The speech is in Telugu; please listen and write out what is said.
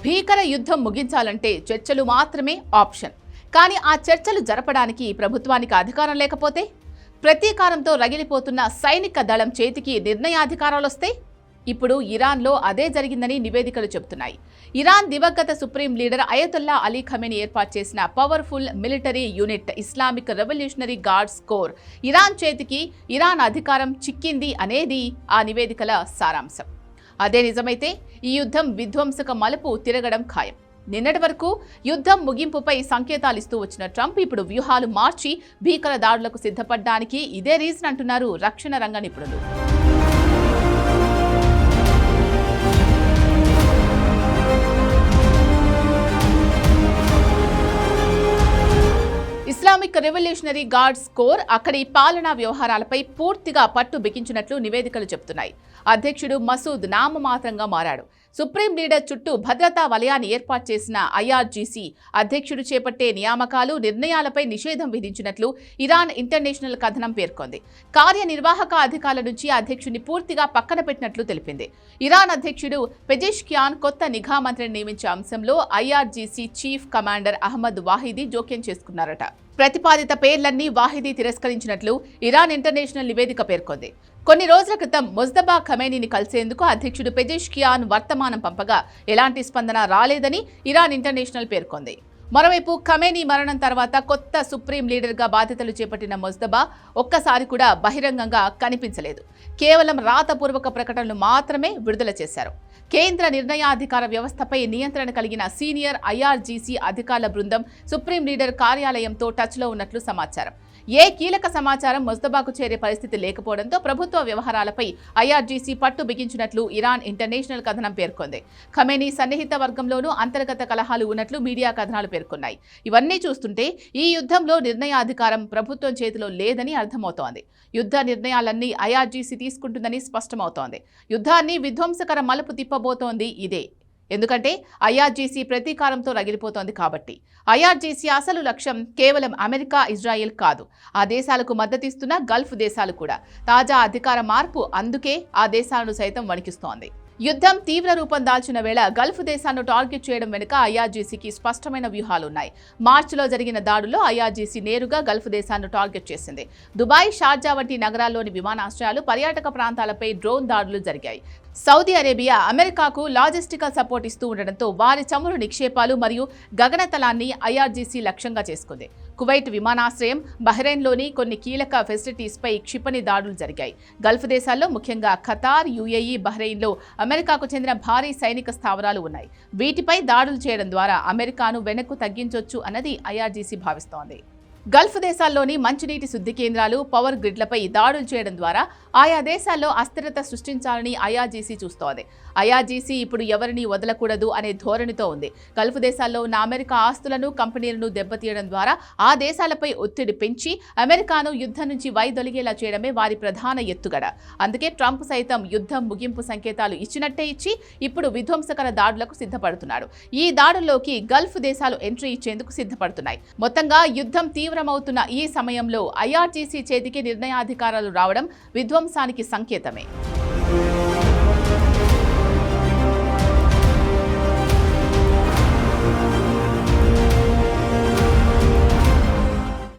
భీకర యుద్ధం ముగించాలంటే చర్చలు మాత్రమే ఆప్షన్. కానీ ఆ చర్చలు జరపడానికి ప్రభుత్వానికి అధికారం లేకపోతే, ప్రతీకారంతో రగిలిపోతున్న సైనిక దళం చేతికి నిర్ణయాధికారాలొస్తే? ఇప్పుడు ఇరాన్లో అదే జరిగిందని నివేదికలు చెబుతున్నాయి. ఇరాన్ దివంగత supreme leader Ayatollah Ali Khamenei ఏర్పాటు చేసిన powerful military unit Islamic revolutionary guards core Iran చేతికి ఇరాన్ అధికారం చిక్కింది అనేది ఆ నివేదికల సారాంశం. అదే నిజమైతే ఈ యుద్ధం విధ్వంసక మలుపు తిరగడం ఖాయం. నిన్నటి వరకు యుద్ధం ముగింపుపై సంకేతాలు ఇస్తూ వచ్చిన ట్రంప్ ఇప్పుడు వ్యూహాలు మార్చి భీకర దాడులకు సిద్ధపడ్డానికి ఇదే రీజన్ అంటున్నారు రక్షణ రంగ నిపుణులు. ఇస్లామిక్ రెవల్యూషనరీ గార్డ్స్ కోర్ అక్కడి పాలనా వ్యవహారాలపై పూర్తిగా పట్టు బిగించినట్లు నివేదికలు చెబుతున్నాయి. అధ్యక్షుడు మసూద్ నామమాత్రంగా మారాడు. సుప్రీం లీడర్ చుట్టూ భద్రతా వలయాన్ని ఏర్పాటు చేసిన ఐఆర్జీసీ అధ్యక్షుడు చేపట్టే నియామకాలు, నిర్ణయాలపై నిషేధం విధించినట్లు ఇరాన్ ఇంటర్నేషనల్ కథనం పేర్కొంది. కార్యనిర్వాహక అధికారుల నుంచి అధ్యక్షుడిని పూర్తిగా పక్కన పెట్టినట్లు తెలిపింది. ఇరాన్ అధ్యక్షుడు పెజెష్కియాన్ కొత్త నిఘా మంత్రిని నియమించే అంశంలో ఐఆర్జీసీ చీఫ్ కమాండర్ అహ్మద్ వాహిదీ జోక్యం చేసుకున్నారట. ప్రతిపాదిత పేర్లన్నీ వాహిదీ తిరస్కరించినట్లు ఇరాన్ ఇంటర్నేషనల్ నివేదిక పేర్కొంది. కొన్ని రోజుల క్రితం ముజ్తబా ఖమేనీని కలిసేందుకు అధ్యక్షుడు పెజెష్కియాన్ వర్తమానం పంపగా ఎలాంటి స్పందన రాలేదని ఇరాన్ ఇంటర్నేషనల్ పేర్కొంది. మరోవైపు ఖమేనీ మరణం తర్వాత కొత్త సుప్రీం లీడర్గా బాధ్యతలు చేపట్టిన ముజ్తబా ఒక్కసారి కూడా బహిరంగంగా కనిపించలేదు. కేవలం రాతపూర్వక ప్రకటనలు మాత్రమే విడుదల చేశారు. కేంద్ర నిర్ణయాధికార వ్యవస్థపై నియంత్రణ కలిగిన సీనియర్ ఐఆర్జీసీ అధికారుల బృందం సుప్రీం లీడర్ కార్యాలయంతో టచ్లో ఉన్నట్లు సమాచారం. ఏ కీలక సమాచారం ముజ్తబాకు చేరే పరిస్థితి లేకపోవడంతో ప్రభుత్వ వ్యవహారాలపై ఐఆర్జీసీ పట్టు బిగించినట్లు ఇరాన్ ఇంటర్నేషనల్ కథనం పేర్కొంది. ఖమేనీ సన్నిహిత వర్గంలోనూ అంతర్గత కలహాలు ఉన్నట్లు మీడియా కథనాలు పేర్కొన్నాయి. ఇవన్నీ చూస్తుంటే ఈ యుద్ధంలో నిర్ణయాధికారం ప్రభుత్వం చేతిలో లేదని అర్థమవుతోంది. యుద్ధ నిర్ణయాలన్నీ ఐఆర్జీసీ తీసుకుంటుందని స్పష్టమవుతోంది. యుద్ధాన్ని విధ్వంసకర మలుపు తిప్పబోతోంది ఇదే. ఎందుకంటే ఐఆర్జీసీ ప్రతీకారంతో రగిలిపోతోంది కాబట్టి. ఐఆర్జీసీ అసలు లక్ష్యం కేవలం అమెరికా, ఇజ్రాయెల్ కాదు, ఆ దేశాలకు మద్దతిస్తున్న గల్ఫ్ దేశాలు కూడా. తాజా అధికార మార్పు అందుకే ఆ దేశాలను సైతం వణికిస్తోంది. యుద్ధం తీవ్ర రూపం దాల్చిన వేళ గల్ఫ్ దేశాలను టార్గెట్ చేయడం వెనుక ఐఆర్జీసీకి స్పష్టమైన వ్యూహాలున్నాయి. మార్చిలో జరిగిన దాడుల్లో ఐఆర్జీసీ నేరుగా గల్ఫ్ దేశాలను టార్గెట్ చేసింది. దుబాయ్, షార్జా వంటి నగరాల్లోని విమానాశ్రయాలు, పర్యాటక ప్రాంతాలపై డ్రోన్ దాడులు జరిగాయి. సౌదీ అరేబియా అమెరికాకు లాజిస్టికల్ సపోర్ట్ ఇస్తూ ఉండడంతో వారి చమురు నిక్షేపాలు మరియు గగనతలాన్ని ఐఆర్జీసీ లక్ష్యంగా చేసుకుంది. కువైట్ విమానాశ్రయం, బహ్రెయిన్లోని కొన్ని కీలక ఫెసిలిటీస్పై క్షిపణి దాడులు జరిగాయి. గల్ఫ్ దేశాల్లో ముఖ్యంగా ఖతార్, యుఏఈ, బహ్రెయిన్లో అమెరికాకు చెందిన భారీ సైనిక స్థావరాలు ఉన్నాయి. వీటిపై దాడులు చేయడం ద్వారా అమెరికాను వెనక్కు తగ్గించొచ్చు అన్నది ఐఆర్జీసీ భావిస్తోంది. గల్ఫ్ దేశాల్లోని మంచినీటి శుద్ధి కేంద్రాలు, పవర్ గ్రిడ్లపై దాడులు చేయడం ద్వారా ఆయా దేశాల్లో అస్థిరత సృష్టించాలని ఐఆర్జీసీ చూస్తోంది. ఐఆర్జీసీ ఇప్పుడు ఎవరిని వదలకూడదు అనే ధోరణితో ఉంది. గల్ఫ్ దేశాల్లో ఉన్న అమెరికా ఆస్తులను, కంపెనీలను దెబ్బతీయడం ద్వారా ఆ దేశాలపై ఒత్తిడి పెంచి అమెరికాను యుద్ధం నుంచి వైదొలిగేలా చేయడమే వారి ప్రధాన ఎత్తుగడ. అందుకే ట్రంప్ సైతం యుద్ధం ముగింపు సంకేతాలు ఇచ్చినట్టే ఇచ్చి ఇప్పుడు విధ్వంసకర దాడులకు సిద్ధపడుతున్నాడు. ఈ దాడుల్లోకి గల్ఫ్ దేశాలు ఎంట్రీ ఇచ్చేందుకు సిద్ధపడుతున్నాయి. మొత్తంగా యుద్ధం తీవ్రమవుతున్న ఈ సమయంలో ఐఆర్జీసీ చేతికి నిర్ణయాధికారాలు రావడం విధ్వంసానికి సంకేతమే.